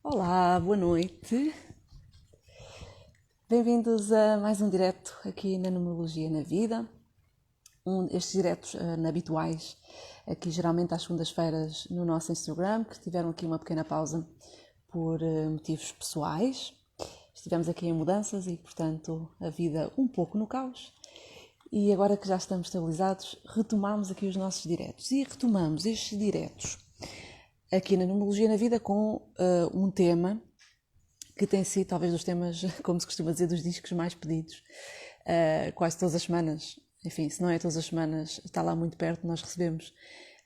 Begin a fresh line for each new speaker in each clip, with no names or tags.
Olá, boa noite. Bem-vindos a mais um direto aqui na Numerologia na Vida. Estes diretos habituais, aqui geralmente às segundas-feiras no nosso Instagram, que tiveram aqui uma pequena pausa por motivos pessoais. Estivemos aqui em mudanças e, portanto, a vida um pouco no caos. E agora que já estamos estabilizados, retomamos aqui os nossos diretos. E retomamos estes diretos aqui na Numerologia na Vida com um tema que tem sido talvez dos temas, como se costuma dizer, dos discos mais pedidos, quase todas as semanas. Enfim, se não é todas as semanas, está lá muito perto, nós recebemos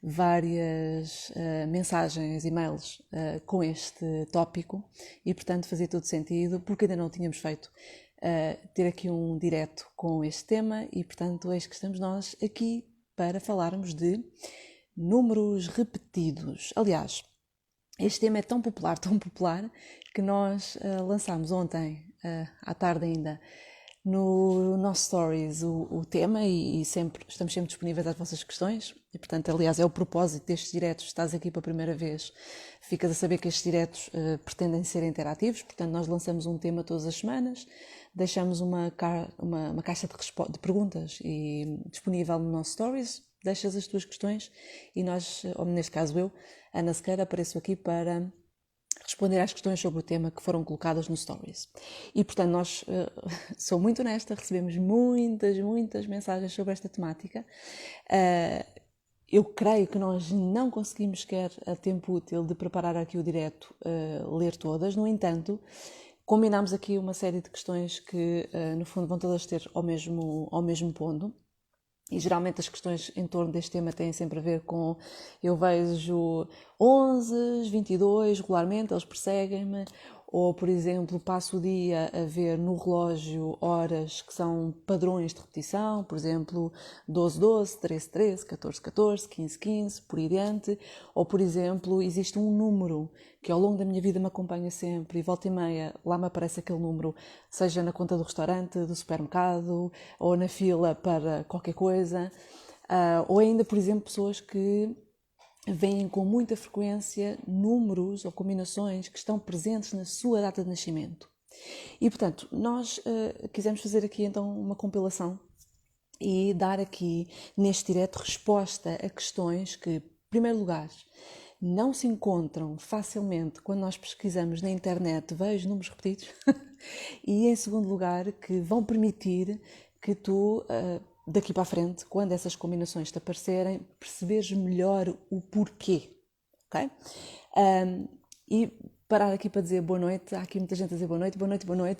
várias mensagens, e-mails com este tópico e, portanto, fazia todo sentido, porque ainda não tínhamos feito, ter aqui um direto com este tema e, portanto, eis que estamos nós aqui para falarmos de números repetidos. Aliás, este tema é tão popular, que nós lançámos ontem, à tarde ainda, no nosso Stories o tema e estamos sempre disponíveis às vossas questões. E, portanto, aliás, é o propósito destes diretos. Se estás aqui pela primeira vez, ficas a saber que estes diretos pretendem ser interativos. Portanto, nós lançamos um tema todas as semanas, deixamos uma caixa de perguntas disponível no nosso Stories. Deixas as tuas questões e nós, ou neste caso eu, Ana Sequeira, apareço aqui para responder às questões sobre o tema que foram colocadas no Stories. E, portanto, nós, sou muito honesta, recebemos muitas mensagens sobre esta temática. Eu creio que nós não conseguimos sequer a tempo útil de preparar aqui o direto, ler todas. No entanto, combinámos aqui uma série de questões que, no fundo, vão todas ter ao mesmo ponto. E geralmente as questões em torno deste tema têm sempre a ver com, eu vejo 11, 22 regularmente, eles perseguem-me, ou, por exemplo, passo o dia a ver no relógio horas que são padrões de repetição, por exemplo, 12, 12, 13, 13, 14, 14, 15, 15, por aí adiante, ou, por exemplo, existe um número que ao longo da minha vida me acompanha sempre e volta e meia lá me aparece aquele número, seja na conta do restaurante, do supermercado, ou na fila para qualquer coisa, ou ainda, por exemplo, pessoas que veem com muita frequência números ou combinações que estão presentes na sua data de nascimento. E, portanto, nós quisemos fazer aqui então uma compilação e dar aqui neste direto resposta a questões que, em primeiro lugar, não se encontram facilmente quando nós pesquisamos na internet, vejo números repetidos, e em segundo lugar, que vão permitir que tu, daqui para a frente, quando essas combinações te aparecerem, perceberes melhor o porquê, ok? E parar aqui para dizer boa noite, há aqui muita gente a dizer boa noite,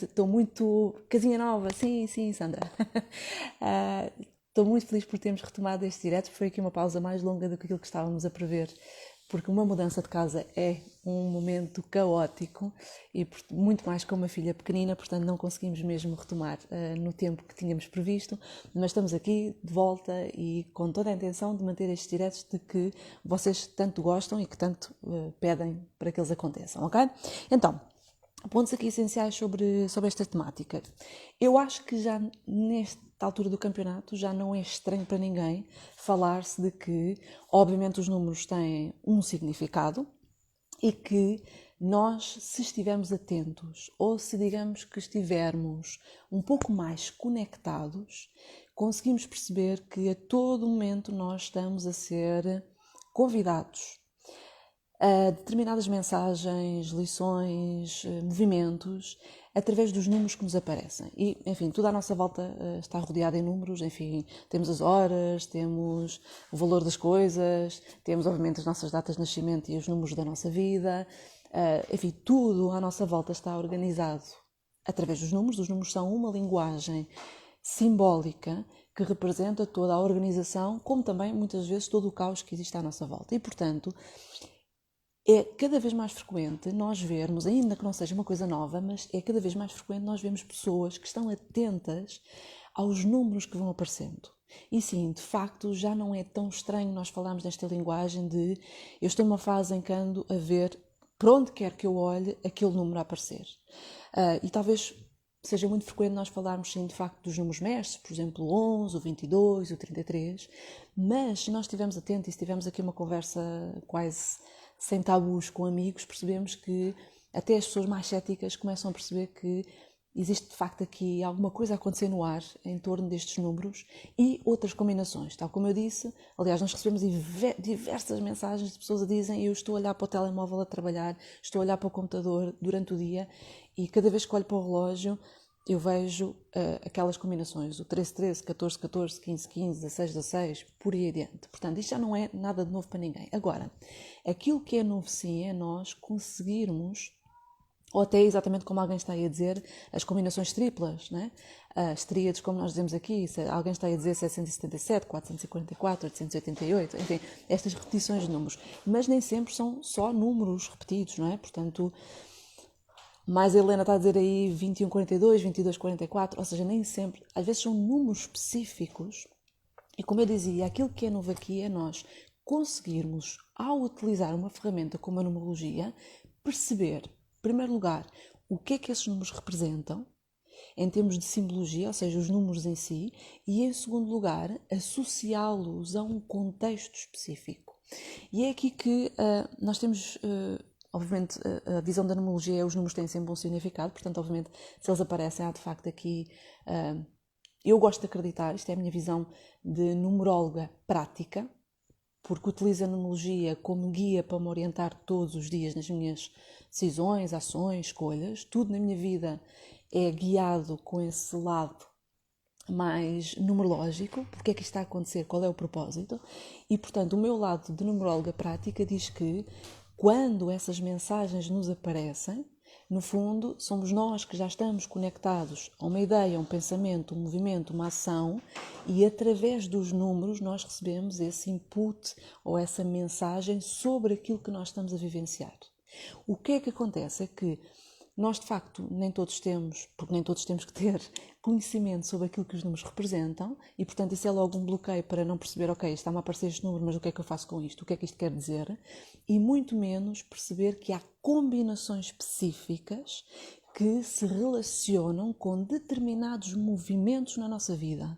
estou muito... Casinha nova, sim, Sandra. Estou muito feliz por termos retomado este direto, foi aqui uma pausa mais longa do que aquilo que estávamos a prever, porque uma mudança de casa é um momento caótico e muito mais com uma filha pequenina, portanto não conseguimos mesmo retomar no tempo que tínhamos previsto, mas estamos aqui de volta e com toda a intenção de manter estes diretos de que vocês tanto gostam e que tanto pedem para que eles aconteçam, ok? Então, pontos aqui essenciais sobre esta temática. Eu acho que já nesta altura do campeonato já não é estranho para ninguém falar-se de que, obviamente, os números têm um significado e que nós, se estivermos atentos ou se digamos que estivermos um pouco mais conectados, conseguimos perceber que a todo momento nós estamos a ser convidados a determinadas mensagens, lições, movimentos, através dos números que nos aparecem. E, enfim, tudo à nossa volta está rodeado em números, enfim, temos as horas, temos o valor das coisas, temos, obviamente, as nossas datas de nascimento e os números da nossa vida, enfim, tudo à nossa volta está organizado através dos números. Os números são uma linguagem simbólica que representa toda a organização, como também, muitas vezes, todo o caos que existe à nossa volta. E, portanto, é cada vez mais frequente nós vermos, ainda que não seja uma coisa nova, mas é cada vez mais frequente nós vermos pessoas que estão atentas aos números que vão aparecendo. E sim, de facto, já não é tão estranho nós falarmos desta linguagem de eu estou numa fase em que ando a ver, por onde quer que eu olhe, aquele número a aparecer. E talvez seja muito frequente nós falarmos, sim, de facto, dos números mestres, por exemplo, o 11, o 22, o 33, mas se nós estivermos atentos e se tivermos aqui uma conversa quase sem tabus com amigos, percebemos que até as pessoas mais céticas começam a perceber que existe de facto aqui alguma coisa a acontecer no ar em torno destes números e outras combinações. Tal como eu disse, aliás, nós recebemos diversas mensagens de pessoas que dizem: eu estou a olhar para o telemóvel a trabalhar, estou a olhar para o computador durante o dia e cada vez que olho para o relógio eu vejo aquelas combinações, o 13-13, 14-14, 15-15, 16-16, por aí adiante. Portanto, isto já não é nada de novo para ninguém. Agora, aquilo que é novo sim é nós conseguirmos, ou até exatamente como alguém está aí a dizer, as combinações triplas, né? As tríades, como nós dizemos aqui, alguém está aí a dizer 777, 444, 888, enfim, estas repetições de números. Mas nem sempre são só números repetidos, não é? Portanto, mais a Helena está a dizer aí 2142, 2244, ou seja, nem sempre, às vezes são números específicos. E como eu dizia, aquilo que é novo aqui é nós conseguirmos, ao utilizar uma ferramenta como a numerologia, perceber, em primeiro lugar, o que é que esses números representam, em termos de simbologia, ou seja, os números em si, e em segundo lugar, associá-los a um contexto específico. E é aqui que nós temos, obviamente, a visão da numerologia é os números têm sempre um significado, portanto, obviamente, se eles aparecem, há de facto aqui... eu gosto de acreditar, isto é a minha visão de numeróloga prática, porque utilizo a numerologia como guia para me orientar todos os dias nas minhas decisões, ações, escolhas. Tudo na minha vida é guiado com esse lado mais numerológico, porque é que isto está a acontecer, qual é o propósito. E, portanto, o meu lado de numeróloga prática diz que quando essas mensagens nos aparecem, no fundo, somos nós que já estamos conectados a uma ideia, um pensamento, um movimento, uma ação e através dos números nós recebemos esse input ou essa mensagem sobre aquilo que nós estamos a vivenciar. O que é que acontece? É que nós, de facto, nem todos temos, porque nem todos temos que ter conhecimento sobre aquilo que os números representam e, portanto, isso é logo um bloqueio para não perceber, ok, está-me a aparecer este número, mas o que é que eu faço com isto? O que é que isto quer dizer? E muito menos perceber que há combinações específicas que se relacionam com determinados movimentos na nossa vida.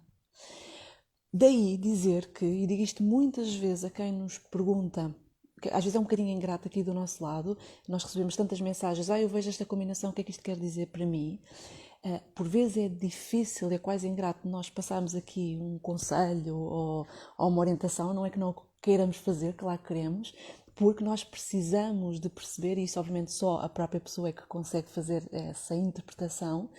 Daí dizer que, e digo isto muitas vezes a quem nos pergunta, que às vezes é um bocadinho ingrato aqui do nosso lado, nós recebemos tantas mensagens, eu vejo esta combinação, o que é que isto quer dizer para mim? Por vezes é difícil, é quase ingrato nós passarmos aqui um conselho ou uma orientação, não é que não queiramos fazer, claro que queremos, porque nós precisamos de perceber, e isso obviamente só a própria pessoa é que consegue fazer essa interpretação,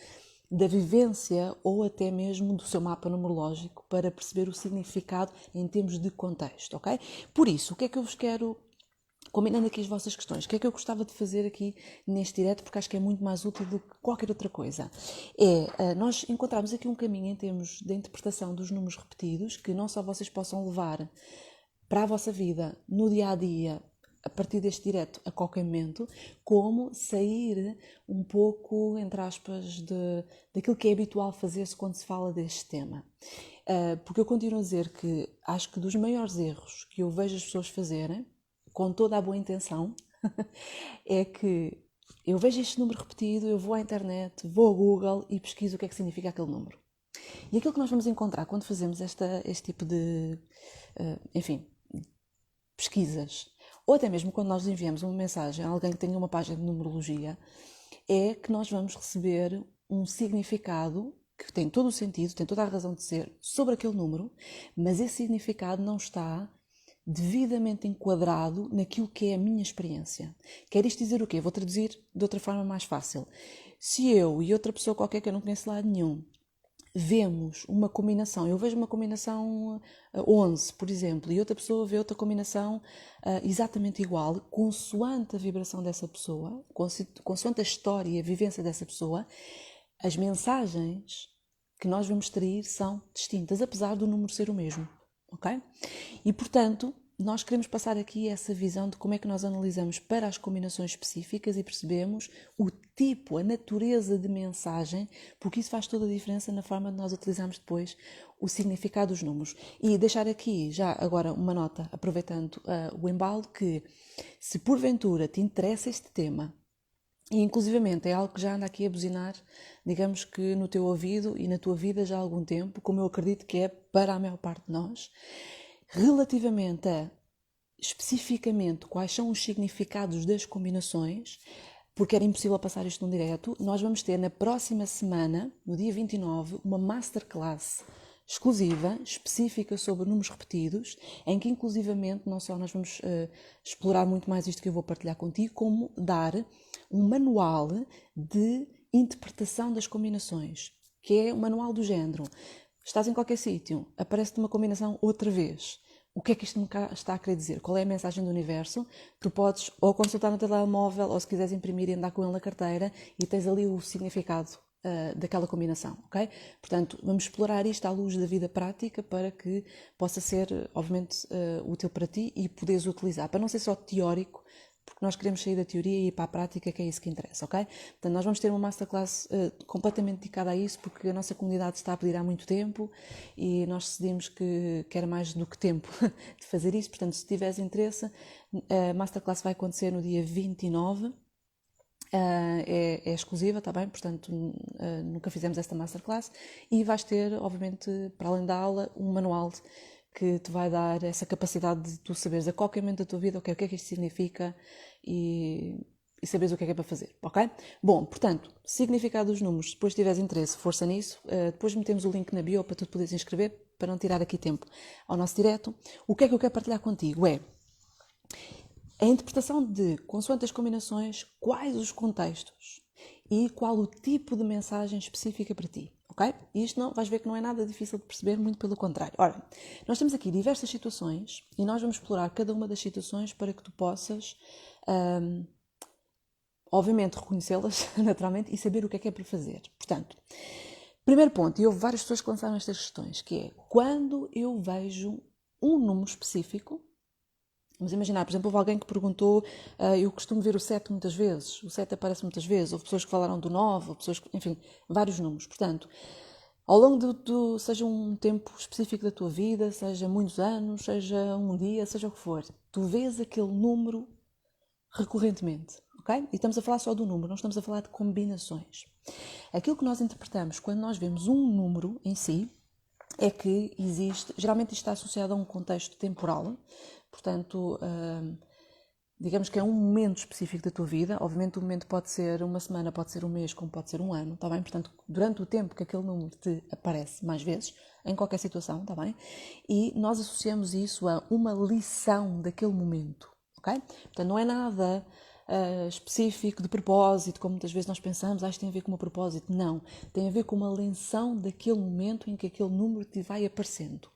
da vivência ou até mesmo do seu mapa numerológico para perceber o significado em termos de contexto, ok? Por isso, o que é que eu vos quero, combinando aqui as vossas questões, o que é que eu gostava de fazer aqui neste direto, porque acho que é muito mais útil do que qualquer outra coisa, é nós encontrarmos aqui um caminho em termos de interpretação dos números repetidos, que não só vocês possam levar para a vossa vida no dia-a-dia, a partir deste direto a qualquer momento, como sair um pouco, entre aspas, daquilo que é habitual fazer-se quando se fala deste tema. Porque eu continuo a dizer que acho que dos maiores erros que eu vejo as pessoas fazerem, com toda a boa intenção, é que eu vejo este número repetido, eu vou à internet, vou ao Google e pesquiso o que é que significa aquele número. E aquilo que nós vamos encontrar quando fazemos este tipo de, enfim, pesquisas, ou até mesmo quando nós enviamos uma mensagem a alguém que tenha uma página de numerologia, é que nós vamos receber um significado que tem todo o sentido, tem toda a razão de ser sobre aquele número, mas esse significado não está devidamente enquadrado naquilo que é a minha experiência. Quer isto dizer o quê? Vou traduzir de outra forma mais fácil. Se eu e outra pessoa qualquer que eu não conheço de lado nenhum vemos uma combinação, eu vejo uma combinação 11, por exemplo, e outra pessoa vê outra combinação exatamente igual, consoante a vibração dessa pessoa, consoante a história e a vivência dessa pessoa, as mensagens que nós vamos extrair são distintas, apesar do número ser o mesmo, ok? E, portanto, nós queremos passar aqui essa visão de como é que nós analisamos para as combinações específicas e percebemos o tipo, a natureza de mensagem, porque isso faz toda a diferença na forma de nós utilizarmos depois o significado dos números. E deixar aqui já agora uma nota, aproveitando o embalo, que se porventura te interessa este tema, e inclusivamente é algo que já anda aqui a buzinar, digamos que no teu ouvido e na tua vida já há algum tempo, como eu acredito que é para a maior parte de nós, relativamente a, especificamente, quais são os significados das combinações, porque era impossível passar isto num direto, nós vamos ter na próxima semana, no dia 29, uma masterclass exclusiva, específica sobre números repetidos, em que inclusivamente não só nós vamos explorar muito mais isto que eu vou partilhar contigo, como dar um manual de interpretação das combinações, que é um manual do género. Estás em qualquer sítio, aparece-te uma combinação outra vez. O que é que isto me está a querer dizer? Qual é a mensagem do universo? Tu podes ou consultar no telemóvel, ou se quiseres imprimir e andar com ele na carteira, e tens ali o significado daquela combinação, ok? Portanto, vamos explorar isto à luz da vida prática para que possa ser, obviamente, útil para ti e poderes utilizar, para não ser só teórico, porque nós queremos sair da teoria e ir para a prática, que é isso que interessa, ok? Portanto, nós vamos ter uma masterclass completamente dedicada a isso, porque a nossa comunidade está a pedir há muito tempo e nós decidimos que era mais do que tempo de fazer isso. Portanto, se tiveres interesse, a masterclass vai acontecer no dia 29, é exclusiva, está bem? Portanto, nunca fizemos esta masterclass e vais ter, obviamente, para além da aula, um manual que te vai dar essa capacidade de tu saberes a qualquer momento da tua vida o que é que isto significa e saberes o que é para fazer, ok? Bom, portanto, significado dos números, se depois tiveres interesse, força nisso, depois metemos o link na bio para tu te poderes inscrever, para não tirar aqui tempo ao nosso direto. O que é que eu quero partilhar contigo é a interpretação de, consoante as combinações, quais os contextos e qual o tipo de mensagem específica para ti, ok? E isto não, vais ver que não é nada difícil de perceber, muito pelo contrário. Ora, nós temos aqui diversas situações e nós vamos explorar cada uma das situações para que tu possas, obviamente, reconhecê-las naturalmente e saber o que é para fazer. Portanto, primeiro ponto, e houve várias pessoas que lançaram estas questões, que é quando eu vejo um número específico. Vamos imaginar, por exemplo, houve alguém que perguntou, eu costumo ver o 7 muitas vezes, o 7 aparece muitas vezes, houve pessoas que falaram do 9, houve pessoas que, enfim, vários números. Portanto, ao longo seja um tempo específico da tua vida, seja muitos anos, seja um dia, seja o que for, tu vês aquele número recorrentemente, ok? E estamos a falar só do número, não estamos a falar de combinações. Aquilo que nós interpretamos quando nós vemos um número em si é que existe, geralmente isto está associado a um contexto temporal. Portanto, digamos que é um momento específico da tua vida. Obviamente o momento pode ser uma semana, pode ser um mês, como pode ser um ano, está bem? Portanto, durante o tempo que aquele número te aparece mais vezes, em qualquer situação, está bem? E nós associamos isso a uma lição daquele momento, ok? Portanto, não é nada específico de propósito, como muitas vezes nós pensamos, isto tem a ver com um propósito. Não, tem a ver com uma lição daquele momento em que aquele número te vai aparecendo.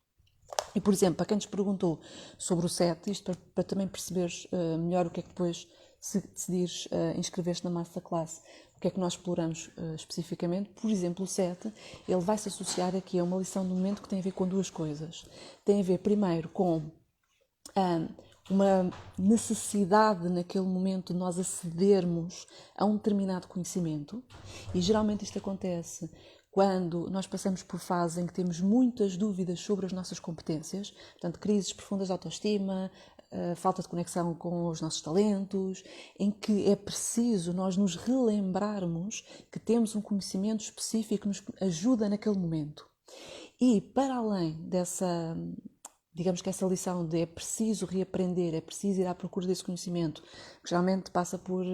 E, por exemplo, para quem nos perguntou sobre o 7, isto para também perceberes melhor o que é que depois, se decidires inscrever-te na Masterclass, o que é que nós exploramos especificamente. Por exemplo, o 7, ele vai se associar aqui a uma lição do momento que tem a ver com duas coisas. Tem a ver, primeiro, com uma necessidade naquele momento de nós acedermos a um determinado conhecimento, e geralmente isto acontece quando nós passamos por fases em que temos muitas dúvidas sobre as nossas competências, portanto, crises profundas de autoestima, falta de conexão com os nossos talentos, em que é preciso nós nos relembrarmos que temos um conhecimento específico que nos ajuda naquele momento. E, para além dessa, digamos que essa lição de é preciso reaprender, é preciso ir à procura desse conhecimento, que geralmente passa por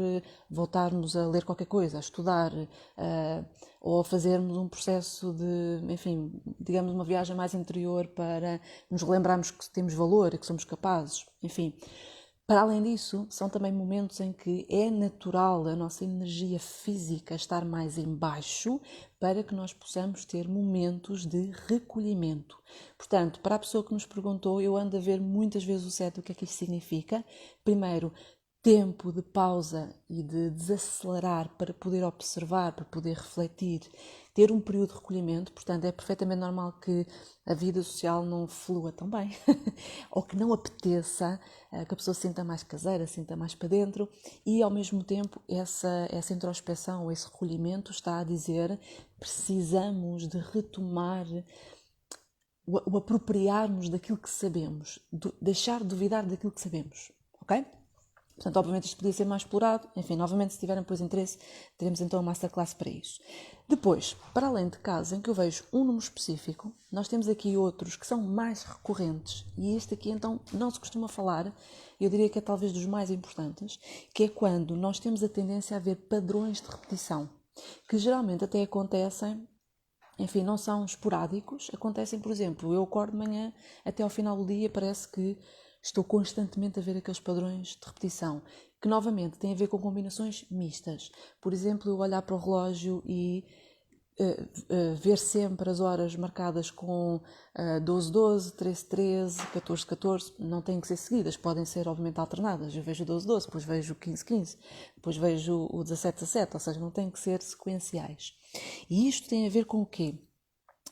voltarmos a ler qualquer coisa, a estudar, ou a fazermos um processo de, enfim, digamos uma viagem mais interior para nos relembrarmos que temos valor e que somos capazes, enfim. Para além disso, são também momentos em que é natural a nossa energia física estar mais em baixo para que nós possamos ter momentos de recolhimento. Portanto, para a pessoa que nos perguntou, eu ando a ver muitas vezes o 7, o que é que isto significa. Primeiro, tempo de pausa e de desacelerar para poder observar, para poder refletir, ter um período de recolhimento. Portanto, é perfeitamente normal que a vida social não flua tão bem ou que não apeteça, que a pessoa se sinta mais caseira, se sinta mais para dentro, e ao mesmo tempo essa introspecção, esse recolhimento está a dizer precisamos de retomar o apropriarmos daquilo que sabemos, deixar de duvidar daquilo que sabemos, ok? Portanto, obviamente isto podia ser mais explorado. Enfim, novamente, se tiverem depois interesse, teremos então uma masterclass para isso. Depois, para além de casos em que eu vejo um número específico, nós temos aqui outros que são mais recorrentes. E este aqui, então, não se costuma falar. Eu diria que é talvez dos mais importantes, que é quando nós temos a tendência a ver padrões de repetição, que geralmente até acontecem, enfim, não são esporádicos. Acontecem, por exemplo, eu acordo de manhã, até ao final do dia parece que estou constantemente a ver aqueles padrões de repetição, que novamente têm a ver com combinações mistas. Por exemplo, eu olhar para o relógio e ver sempre as horas marcadas com 12-12, 13-13, 14-14, não têm que ser seguidas, podem ser obviamente alternadas. Eu vejo o 12-12, depois vejo o 15-15, depois vejo o 17-17, ou seja, não têm que ser sequenciais. E isto tem a ver com o quê?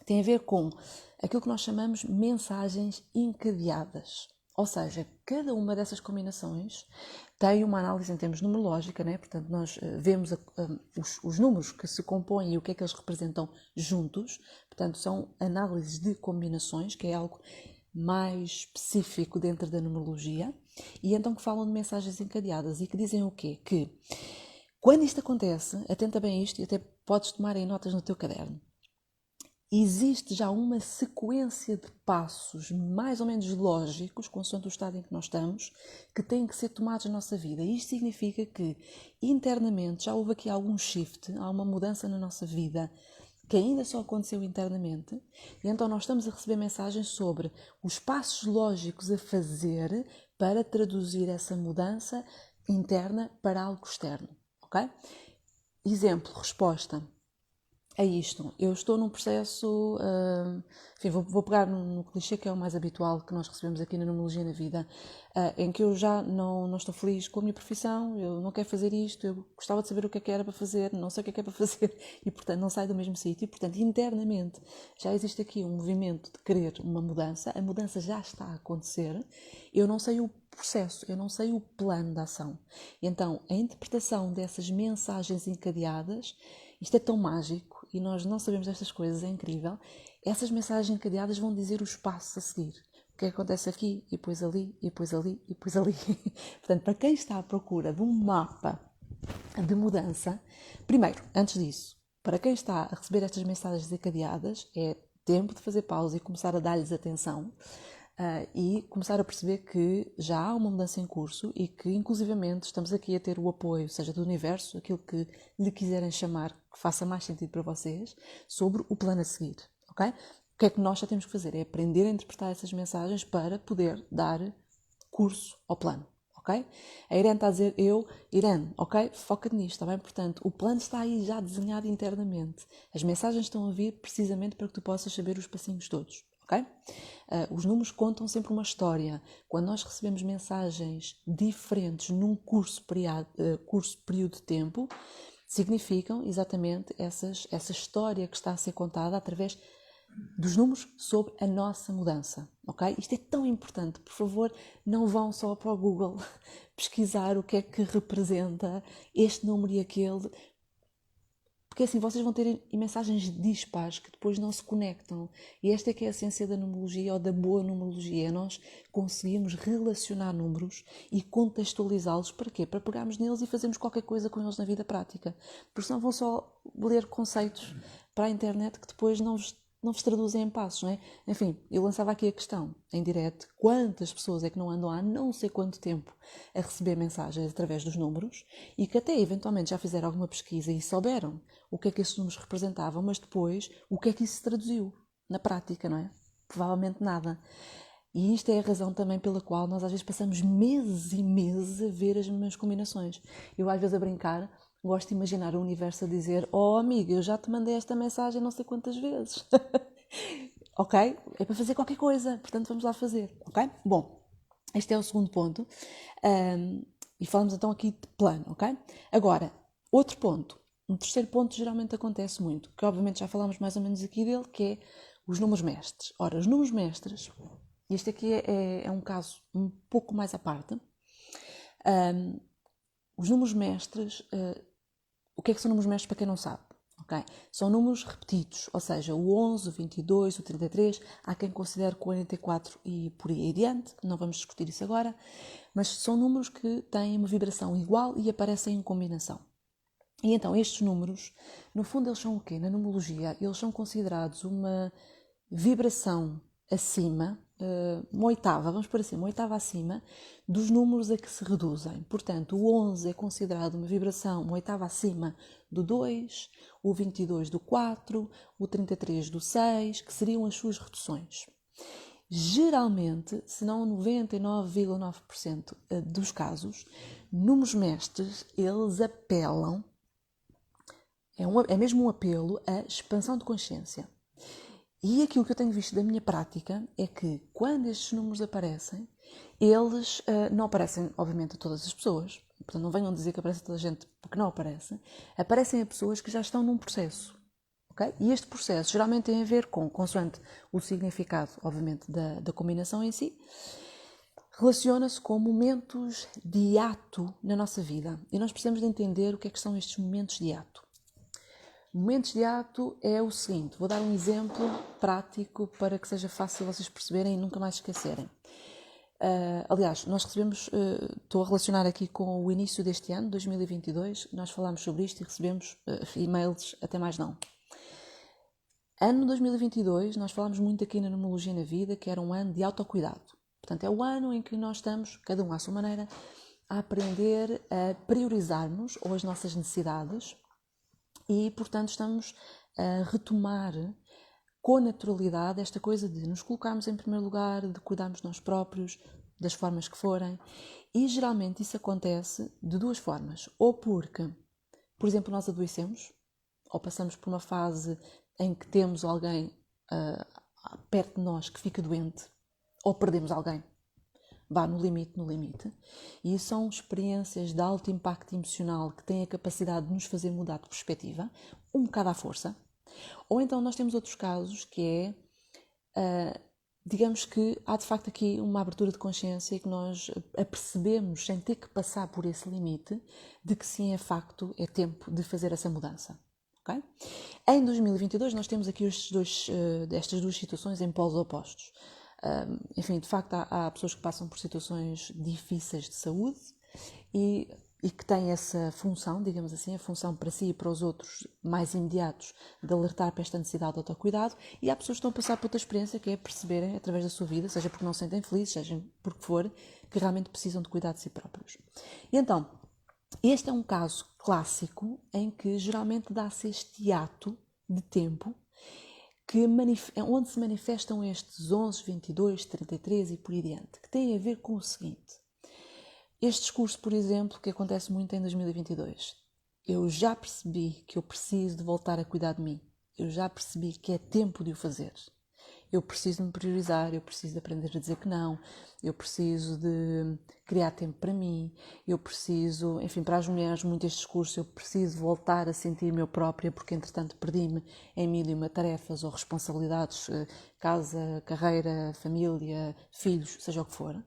Tem a ver com aquilo que nós chamamos mensagens encadeadas. Ou seja, cada uma dessas combinações tem uma análise em termos numerológica, né? Portanto, nós vemos os números que se compõem e o que é que eles representam juntos. Portanto, são análises de combinações, que é algo mais específico dentro da numerologia. E então que falam de mensagens encadeadas e que dizem o quê? Que quando isto acontece, atenta bem a isto e até podes tomar em notas no teu caderno. Existe já uma sequência de passos mais ou menos lógicos, consoante o estado em que nós estamos, que têm que ser tomados na nossa vida. E isto significa que, internamente, já houve aqui algum shift, há uma mudança na nossa vida, que ainda só aconteceu internamente, e então nós estamos a receber mensagens sobre os passos lógicos a fazer para traduzir essa mudança interna para algo externo. Ok? Exemplo, resposta a isto. Eu estou num processo, enfim, vou pegar no clichê que é o mais habitual que nós recebemos aqui na Numerologia na Vida, em que eu já não estou feliz com a minha profissão, eu não quero fazer isto, eu gostava de saber o que é que era para fazer, não sei o que é para fazer e, portanto, não saio do mesmo sítio. E, portanto, internamente já existe aqui um movimento de querer uma mudança, a mudança já está a acontecer, eu não sei o processo, eu não sei o plano de ação. Então, a interpretação dessas mensagens encadeadas, isto é tão mágico e nós não sabemos destas coisas, é incrível. Essas mensagens encadeadas vão dizer os passos a seguir. O que acontece aqui, e depois ali, e depois ali, e depois ali. Portanto, para quem está à procura de um mapa de mudança, primeiro, antes disso, para quem está a receber estas mensagens encadeadas, é tempo de fazer pausa e começar a dar-lhes atenção. E começar a perceber que já há uma mudança em curso e que, inclusivamente, estamos aqui a ter o apoio, seja do universo, aquilo que lhe quiserem chamar, que faça mais sentido para vocês, sobre o plano a seguir, ok? O que é que nós já temos que fazer? É aprender a interpretar essas mensagens para poder dar curso ao plano, ok? A Irene está a dizer, Irene, ok? Foca nisto, está bem? Portanto, o plano está aí já desenhado internamente. As mensagens estão a vir precisamente para que tu possas saber os passinhos todos. Okay? Os números contam sempre uma história. Quando nós recebemos mensagens diferentes num curso período de tempo, significam exatamente essa história que está a ser contada através dos números sobre a nossa mudança. Okay? Isto é tão importante. Por favor, não vão só para o Google pesquisar o que é que representa este número e aquele, porque assim vocês vão ter mensagens dispares que depois não se conectam. E esta é que é a essência da numerologia ou da boa numerologia. Nós conseguimos relacionar números e contextualizá-los para quê? Para pegarmos neles e fazermos qualquer coisa com eles na vida prática. Porque senão vão só ler conceitos para a internet que depois não vos traduzem em passos, não é? Enfim, eu lançava aqui a questão em direto: quantas pessoas é que não andam há não sei quanto tempo a receber mensagens através dos números e que até eventualmente já fizeram alguma pesquisa e souberam o que é que esses números representavam, mas depois o que é que isso se traduziu na prática, não é? Provavelmente nada. E isto é a razão também pela qual nós às vezes passamos meses e meses a ver as mesmas combinações. Eu às vezes a brincar gosto de imaginar o universo a dizer: oh amigo, eu já te mandei esta mensagem não sei quantas vezes. Ok? É para fazer qualquer coisa, portanto vamos lá fazer. Ok? Bom, este é o segundo ponto. E falamos então aqui de plano, ok? Agora, outro ponto. Um terceiro ponto geralmente acontece muito, que obviamente já falámos mais ou menos aqui dele, que é os números mestres. Ora, os números mestres, este aqui é um caso um pouco mais à parte. Os números mestres, o que é que são números mestres para quem não sabe? Okay? São números repetidos, ou seja, o 11, o 22, o 33, há quem considere 44 e por aí adiante, não vamos discutir isso agora, mas são números que têm uma vibração igual e aparecem em combinação. E então estes números, no fundo eles são o quê? Na numerologia, eles são considerados uma vibração acima, uma oitava, vamos por assim, uma oitava acima dos números a que se reduzem. Portanto, o 11 é considerado uma vibração, uma oitava acima do 2, o 22 do 4, o 33 do 6, que seriam as suas reduções. Geralmente, se não 99,9% dos casos, números mestres, eles apelam, é mesmo um apelo à expansão de consciência. E aquilo que eu tenho visto da minha prática é que quando estes números aparecem, eles não aparecem, obviamente, a todas as pessoas, portanto não venham dizer que aparece a toda a gente porque não aparecem a pessoas que já estão num processo. Okay? E este processo geralmente tem a ver com, consoante o significado, obviamente, da combinação em si, relaciona-se com momentos de hiato na nossa vida. E nós precisamos de entender o que é que são estes momentos de hiato. Momentos de hiato é o seguinte, vou dar um exemplo prático para que seja fácil vocês perceberem e nunca mais esquecerem. Aliás, nós recebemos, estou a relacionar aqui com o início deste ano, 2022, nós falámos sobre isto e recebemos e-mails, até mais não. Ano 2022, nós falámos muito aqui na Numerologia na Vida, que era um ano de autocuidado. Portanto, é o ano em que nós estamos, cada um à sua maneira, a aprender a priorizar-nos ou as nossas necessidades e, portanto, estamos a retomar com naturalidade esta coisa de nos colocarmos em primeiro lugar, de cuidarmos de nós próprios, das formas que forem. E, geralmente, isso acontece de duas formas. Ou porque, por exemplo, nós adoecemos, ou passamos por uma fase em que temos alguém perto de nós que fica doente, ou perdemos alguém, vá no limite. E isso são experiências de alto impacto emocional que têm a capacidade de nos fazer mudar de perspectiva, um bocado à força. Ou então nós temos outros casos que é, digamos que há de facto aqui uma abertura de consciência e que nós apercebemos, sem ter que passar por esse limite, de que sim, é facto, é tempo de fazer essa mudança. Okay? Em 2022 nós temos aqui estas duas situações em polos opostos. Enfim, de facto há pessoas que passam por situações difíceis de saúde e que têm essa função, digamos assim, a função para si e para os outros mais imediatos de alertar para esta necessidade de autocuidado, e há pessoas que estão a passar por outra experiência que é perceberem através da sua vida, seja porque não se sentem felizes, seja porque for, que realmente precisam de cuidar de si próprios. E então, este é um caso clássico em que geralmente dá-se este hiato de tempo onde se manifestam estes 11, 22, 33 e por aí adiante, que têm a ver com o seguinte. Este discurso, por exemplo, que acontece muito em 2022. Eu já percebi que eu preciso de voltar a cuidar de mim. Eu já percebi que é tempo de o fazer. Eu preciso de me priorizar, eu preciso de aprender a dizer que não, eu preciso de criar tempo para mim, eu preciso, enfim, para as mulheres, muito este discurso, eu preciso voltar a sentir-me eu própria, porque entretanto perdi-me em mil e uma tarefas ou responsabilidades, casa, carreira, família, filhos, seja o que for.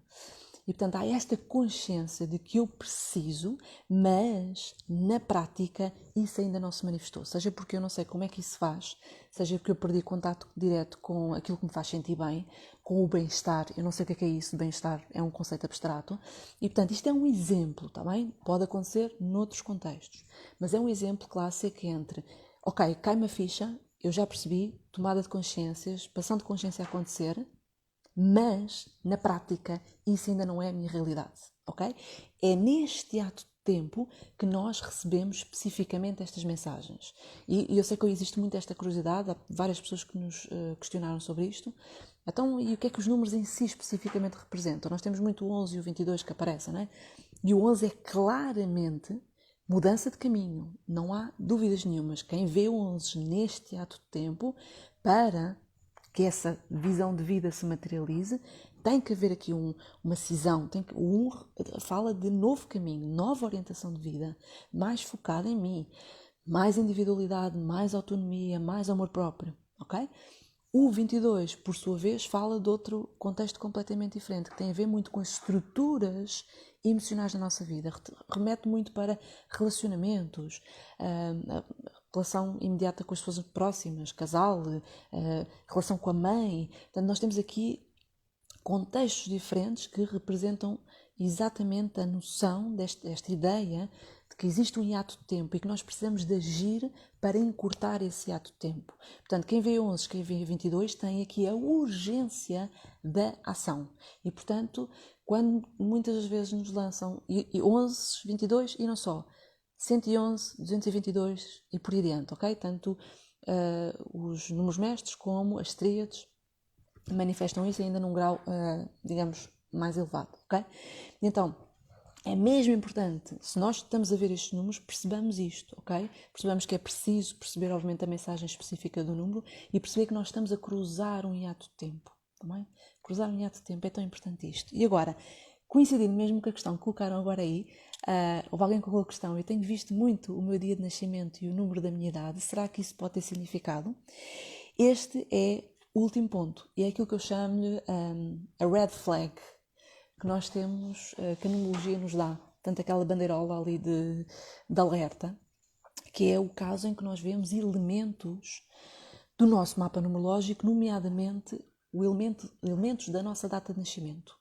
E, portanto, há esta consciência de que eu preciso, mas, na prática, isso ainda não se manifestou. Seja porque eu não sei como é que isso se faz, seja porque eu perdi contato direto com aquilo que me faz sentir bem, com o bem-estar. Eu não sei o que é isso, bem-estar é um conceito abstrato. E, portanto, isto é um exemplo, está bem? Pode acontecer noutros contextos. Mas é um exemplo clássico entre, ok, cai-me a ficha, eu já percebi, tomada de consciência, expansão de consciência a acontecer, mas, na prática, isso ainda não é a minha realidade, ok? É neste ato de tempo que nós recebemos especificamente estas mensagens. E eu sei que existe muito esta curiosidade, há várias pessoas que nos questionaram sobre isto. Então, e o que é que os números em si especificamente representam? Nós temos muito o 11 e o 22 que aparecem, não é? E o 11 é claramente mudança de caminho, não há dúvidas nenhumas. Quem vê o 11 neste ato de tempo, para que essa visão de vida se materialize, tem que haver aqui uma cisão, fala de novo caminho, nova orientação de vida, mais focada em mim, mais individualidade, mais autonomia, mais amor próprio, ok? O 22, por sua vez, fala de outro contexto completamente diferente, que tem a ver muito com as estruturas emocionais da nossa vida, remete muito para relacionamentos, relação imediata com as pessoas próximas, casal, relação com a mãe. Portanto, nós temos aqui contextos diferentes que representam exatamente a noção desta ideia de que existe um hiato de tempo e que nós precisamos de agir para encurtar esse hiato de tempo. Portanto, quem vê 11, quem vê 22 tem aqui a urgência da ação. E, portanto, quando muitas vezes nos lançam 11, 22 e não só, 111, 222 e por aí adiante, ok? Tanto os números mestres como as tríades manifestam isso ainda num grau, digamos, mais elevado, ok? Então, é mesmo importante, se nós estamos a ver estes números, percebamos isto, ok? Percebamos que é preciso perceber, obviamente, a mensagem específica do número e perceber que nós estamos a cruzar um hiato de tempo, também? Cruzar um hiato de tempo é tão importante isto. E agora, coincidindo mesmo com a questão que colocaram agora aí, houve alguém que colocou a questão, eu tenho visto muito o meu dia de nascimento e o número da minha idade, será que isso pode ter significado? Este é o último ponto, e é aquilo que eu chamo-lhe a red flag que nós temos, que a numerologia nos dá. Portanto, aquela bandeirola ali de alerta, que é o caso em que nós vemos elementos do nosso mapa numerológico, nomeadamente elementos da nossa data de nascimento.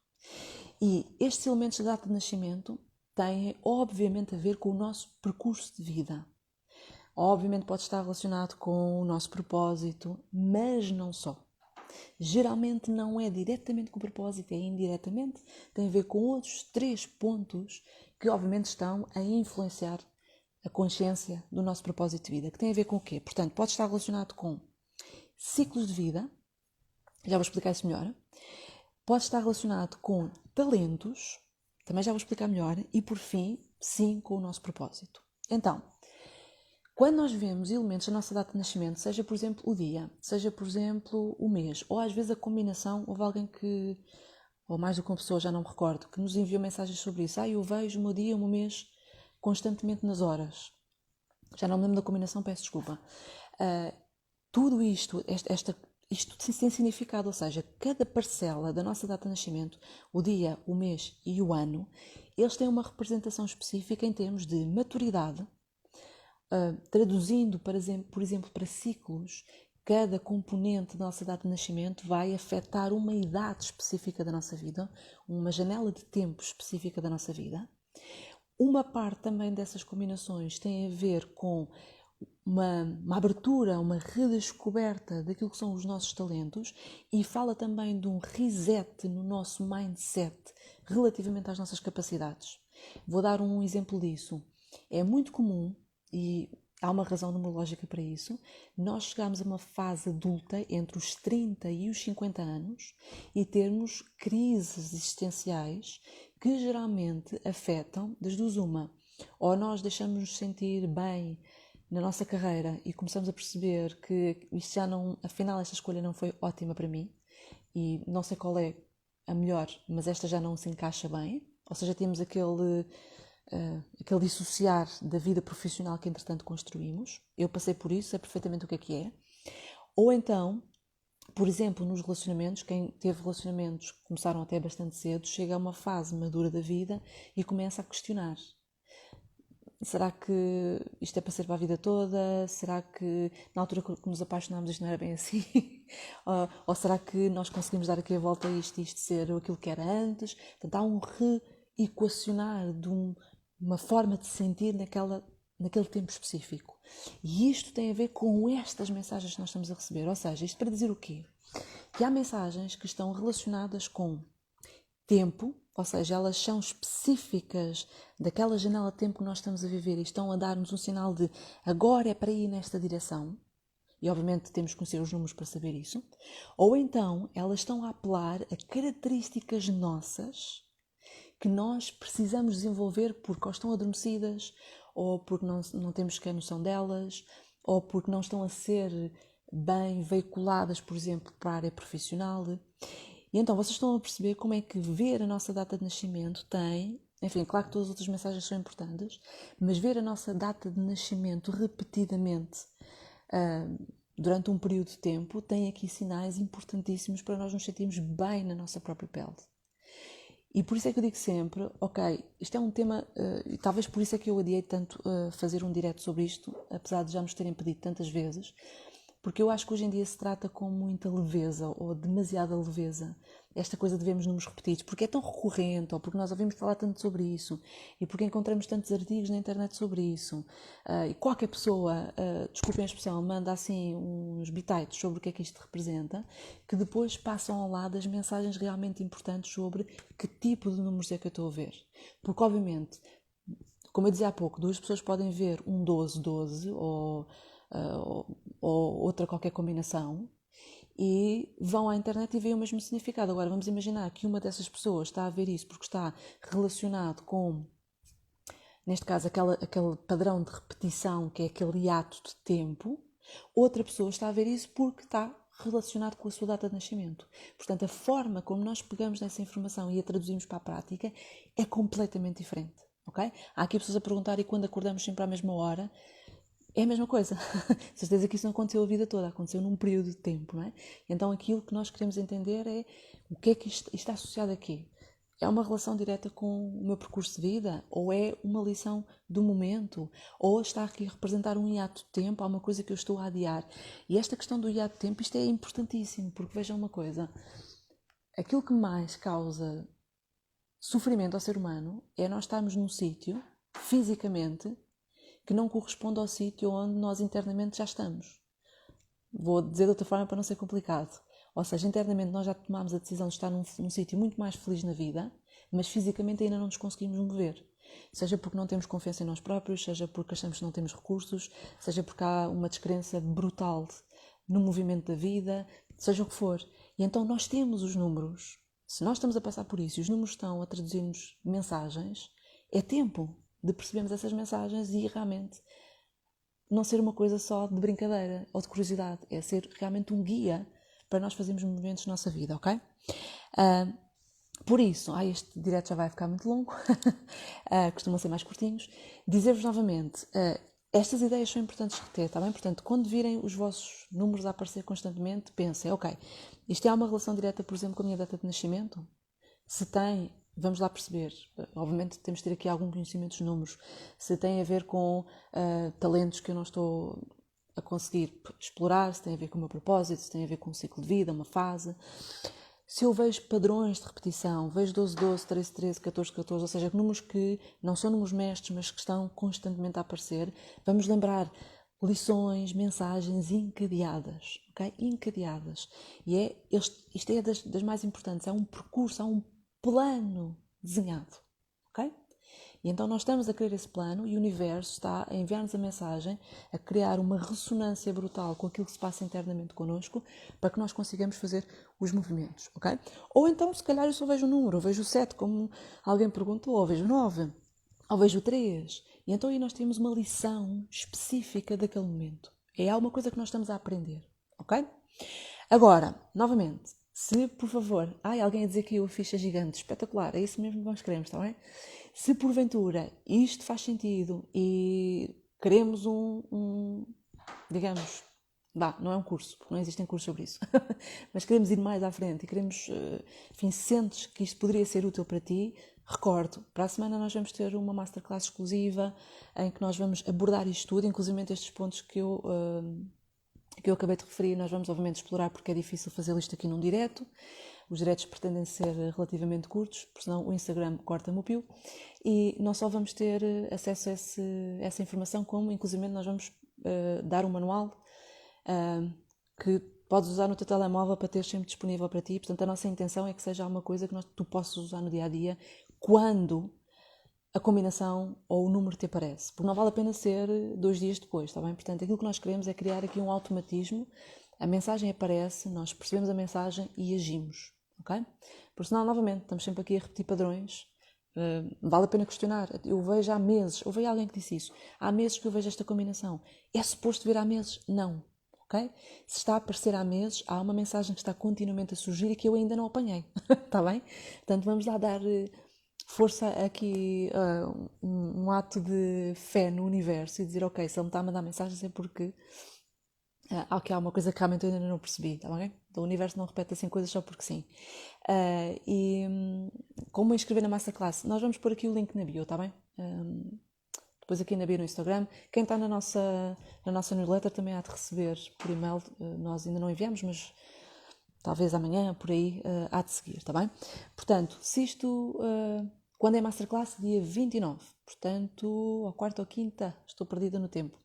E estes elementos da data de nascimento têm, obviamente, a ver com o nosso percurso de vida. Obviamente pode estar relacionado com o nosso propósito, mas não só. Geralmente não é diretamente com o propósito, é indiretamente, tem a ver com outros 3 pontos que obviamente estão a influenciar a consciência do nosso propósito de vida, que tem a ver com o quê? Portanto, pode estar relacionado com ciclos de vida, já vou explicar isso melhor, pode estar relacionado com talentos, também já vou explicar melhor, e por fim, sim, com o nosso propósito. Então, quando nós vemos elementos da nossa data de nascimento, seja por exemplo o dia, seja por exemplo o mês, ou às vezes a combinação, houve alguém que, ou mais do que uma pessoa, já não me recordo, que nos enviou mensagens sobre isso. Eu vejo o meu dia, o meu mês, constantemente nas horas. Já não me lembro da combinação, peço desculpa. Tudo isto, isto tem significado, ou seja, cada parcela da nossa data de nascimento, o dia, o mês e o ano, eles têm uma representação específica em termos de maturidade. Traduzindo, por exemplo, para ciclos, cada componente da nossa data de nascimento vai afetar uma idade específica da nossa vida, uma janela de tempo específica da nossa vida. Uma parte também dessas combinações tem a ver com uma abertura, uma redescoberta daquilo que são os nossos talentos e fala também de um reset no nosso mindset relativamente às nossas capacidades. Vou dar um exemplo disso. É muito comum, e há uma razão numerológica para isso, nós chegamos a uma fase adulta entre os 30 e os 50 anos e termos crises existenciais que geralmente afetam das duas uma. Ou nós deixamos-nos sentir bem na nossa carreira e começamos a perceber que isto já não, afinal esta escolha não foi ótima para mim e não sei qual é a melhor, mas esta já não se encaixa bem, ou seja, temos aquele dissociar da vida profissional que entretanto construímos. Eu passei por isso, sei perfeitamente o que é. Ou então, por exemplo, nos relacionamentos, quem teve relacionamentos que começaram até bastante cedo, chega a uma fase madura da vida e começa a questionar. Será que isto é para ser para a vida toda? Será que na altura que nos apaixonámos isto não era bem assim? ou será que nós conseguimos dar aqui a volta a isto e isto ser aquilo que era antes? Portanto, há um reequacionar de uma forma de sentir naquele tempo específico. E isto tem a ver com estas mensagens que nós estamos a receber. Ou seja, isto para dizer o quê? Que há mensagens que estão relacionadas com tempo, ou seja, elas são específicas daquela janela de tempo que nós estamos a viver e estão a dar-nos um sinal de agora é para ir nesta direção. E obviamente temos que conhecer os números para saber isso. Ou então elas estão a apelar a características nossas que nós precisamos desenvolver porque ou estão adormecidas, ou porque não temos sequer noção delas, ou porque não estão a ser bem veiculadas, por exemplo, para a área profissional. E então vocês estão a perceber como é que ver a nossa data de nascimento tem, enfim, claro que todas as outras mensagens são importantes, mas ver a nossa data de nascimento repetidamente durante um período de tempo tem aqui sinais importantíssimos para nós nos sentirmos bem na nossa própria pele. E por isso é que eu digo sempre, ok, isto é um tema, e talvez por isso é que eu adiei tanto fazer um direto sobre isto, apesar de já nos terem pedido tantas vezes, porque eu acho que hoje em dia se trata com muita leveza, ou demasiada leveza, esta coisa de vermos números repetidos, porque é tão recorrente, ou porque nós ouvimos falar tanto sobre isso, e porque encontramos tantos artigos na internet sobre isso, e qualquer pessoa, desculpem a expressão, manda assim uns bitites sobre o que é que isto representa, que depois passam ao lado as mensagens realmente importantes sobre que tipo de números é que eu estou a ver. Porque, obviamente, como eu dizia há pouco, duas pessoas podem ver um 12-12 ou outra qualquer combinação e vão à internet e veem o mesmo significado. Agora, vamos imaginar que uma dessas pessoas está a ver isso porque está relacionado com, neste caso, aquele padrão de repetição, que é aquele hiato de tempo. Outra pessoa está a ver isso porque está relacionado com a sua data de nascimento. Portanto, a forma como nós pegamos nessa informação e a traduzimos para a prática é completamente diferente. Okay? Há aqui pessoas a perguntar, e quando acordamos sempre à mesma hora? É a mesma coisa. Certeza que isso não aconteceu a vida toda, aconteceu num período de tempo, não é? Então aquilo que nós queremos entender é o que é que isto está associado aqui. É uma relação direta com o meu percurso de vida? Ou é uma lição do momento? Ou está aqui a representar um hiato de tempo, há uma coisa que eu estou a adiar? E esta questão do hiato de tempo, isto é importantíssimo, porque vejam uma coisa, aquilo que mais causa sofrimento ao ser humano é nós estarmos num sítio, fisicamente, que não corresponde ao sítio onde nós internamente já estamos. Vou dizer de outra forma para não ser complicado. Ou seja, internamente nós já tomámos a decisão de estar num sítio muito mais feliz na vida, mas fisicamente ainda não nos conseguimos mover. Seja porque não temos confiança em nós próprios, seja porque achamos que não temos recursos, seja porque há uma descrença brutal no movimento da vida, seja o que for. E então nós temos os números. Se nós estamos a passar por isso e os números estão a traduzir-nos mensagens, é tempo de percebermos essas mensagens e realmente não ser uma coisa só de brincadeira ou de curiosidade, é ser realmente um guia para nós fazermos movimentos na nossa vida, ok? Por isso, este direto já vai ficar muito longo, costumam ser mais curtinhos. Dizer-vos novamente, estas ideias são importantes de ter, está bem? Portanto, quando virem os vossos números a aparecer constantemente, pensem, ok, isto é uma relação direta, por exemplo, com a minha data de nascimento? Se tem, vamos lá perceber. Obviamente temos de ter aqui algum conhecimento dos números. Se tem a ver com talentos que eu não estou a conseguir explorar, se tem a ver com o meu propósito, se tem a ver com um ciclo de vida, uma fase. Se eu vejo padrões de repetição, vejo 12-12, 13-13, 14-14, ou seja, números que não são números mestres, mas que estão constantemente a aparecer, vamos lembrar lições, mensagens encadeadas, ok? Encadeadas. E isto é das mais importantes, é um percurso, há um plano desenhado, ok? E então nós estamos a querer esse plano e o universo está a enviar-nos a mensagem, a criar uma ressonância brutal com aquilo que se passa internamente connosco para que nós consigamos fazer os movimentos, ok? Ou então, se calhar, eu só vejo o número, ou vejo o 7, como alguém perguntou, ou vejo o 9, ou vejo o 3. E então aí nós temos uma lição específica daquele momento. É alguma coisa que nós estamos a aprender, ok? Agora, novamente, se por favor, alguém a dizer que eu a ficha gigante, espetacular, é isso mesmo que nós queremos, está bem? Se porventura isto faz sentido e queremos digamos, não é um curso, porque não existem cursos sobre isso, mas queremos ir mais à frente e queremos, enfim, sentes que isto poderia ser útil para ti, recordo, para a semana nós vamos ter uma masterclass exclusiva em que nós vamos abordar isto tudo, inclusive estes pontos que eu acabei de referir, nós vamos obviamente explorar porque é difícil fazer isto aqui num direto. Os diretos pretendem ser relativamente curtos, porque senão o Instagram corta-me o pio. E não só vamos ter acesso a essa informação, como inclusive nós vamos dar um manual que podes usar no teu telemóvel para ter sempre disponível para ti. Portanto, a nossa intenção é que seja alguma coisa que tu possas usar no dia-a-dia quando a combinação ou o número te aparece, porque não vale a pena ser 2 dias depois, está bem? Portanto, aquilo que nós queremos é criar aqui um automatismo, a mensagem aparece, nós percebemos a mensagem e agimos, ok? Porque senão, novamente, estamos sempre aqui a repetir padrões, vale a pena questionar. Eu vejo há meses, ouvi alguém que disse isso, há meses que eu vejo esta combinação, é suposto ver há meses? Não. Okay? Se está a aparecer há meses, há uma mensagem que está continuamente a surgir e que eu ainda não apanhei, está bem? Portanto, vamos lá dar força aqui, um ato de fé no universo e dizer, ok, se ele me está a mandar mensagens é porque Aqui há uma coisa que realmente eu ainda não percebi, tá bem? O universo não repete assim coisas só porque sim. Como inscrever na Masterclass? Nós vamos pôr aqui o link na bio, tá bem? Depois aqui na bio no Instagram. Quem está na nossa newsletter também há de receber por e-mail. Nós ainda não enviamos, mas talvez amanhã, por aí, há de seguir, tá bem? Portanto, se isto... quando é Masterclass? Dia 29. Portanto, ou quarta ou quinta, estou perdida no tempo.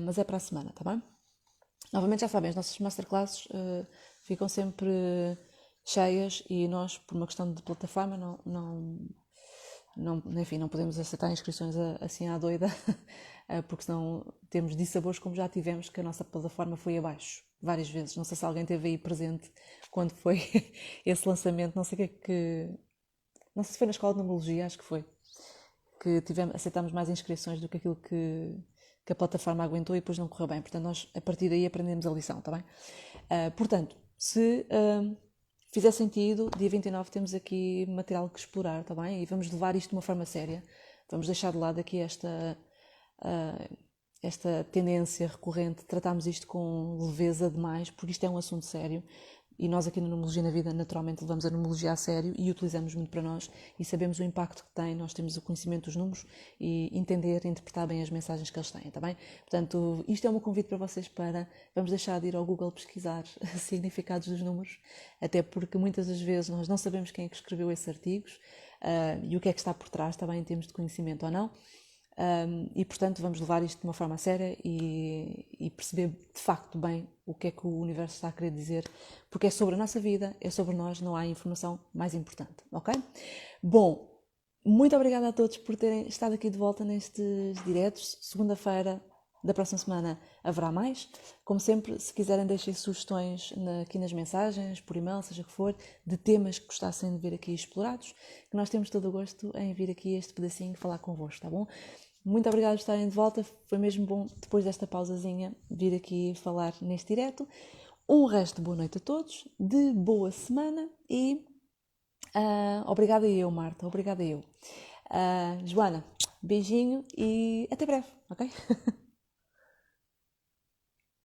Mas é para a semana, tá bem? Novamente, já sabem, as nossas masterclasses ficam sempre cheias e nós, por uma questão de plataforma, enfim, não podemos aceitar inscrições assim à doida, porque senão temos dissabores como já tivemos, que a nossa plataforma foi abaixo várias vezes. Não sei se alguém esteve aí presente quando foi esse lançamento, não sei o que é que... Não sei se foi na escola de numerologia, acho que foi, que aceitámos mais inscrições do que aquilo que a plataforma aguentou e depois não correu bem. Portanto, nós a partir daí aprendemos a lição, está bem? Portanto, se fizer sentido, dia 29 temos aqui material que explorar, está bem? E vamos levar isto de uma forma séria. Vamos deixar de lado aqui esta tendência recorrente, tratarmos isto com leveza demais, porque isto é um assunto sério. E nós aqui na Numerologia na Vida naturalmente levamos a numerologia a sério e utilizamos muito para nós e sabemos o impacto que tem, nós temos o conhecimento dos números e entender e interpretar bem as mensagens que eles têm, está bem? Portanto, isto é um convite para vocês vamos deixar de ir ao Google pesquisar significados dos números, até porque muitas das vezes nós não sabemos quem é que escreveu esses artigos e o que é que está por trás, está bem, em termos de conhecimento ou não. E portanto vamos levar isto de uma forma séria e perceber de facto bem o que é que o universo está a querer dizer, porque é sobre a nossa vida, é sobre nós, não há informação mais importante, ok? Bom, muito obrigada a todos por terem estado aqui de volta nestes diretos. Segunda-feira da próxima semana haverá mais. Como sempre, se quiserem deixem sugestões aqui nas mensagens, por e-mail, seja o que for, de temas que gostassem de ver aqui explorados, que nós temos todo o gosto em vir aqui este pedacinho falar convosco, tá bom? Muito obrigada por estarem de volta, foi mesmo bom, depois desta pausazinha, vir aqui falar neste direto. Um resto de boa noite a todos, de boa semana e obrigada eu, Marta, obrigada eu. Joana, beijinho e até breve, ok?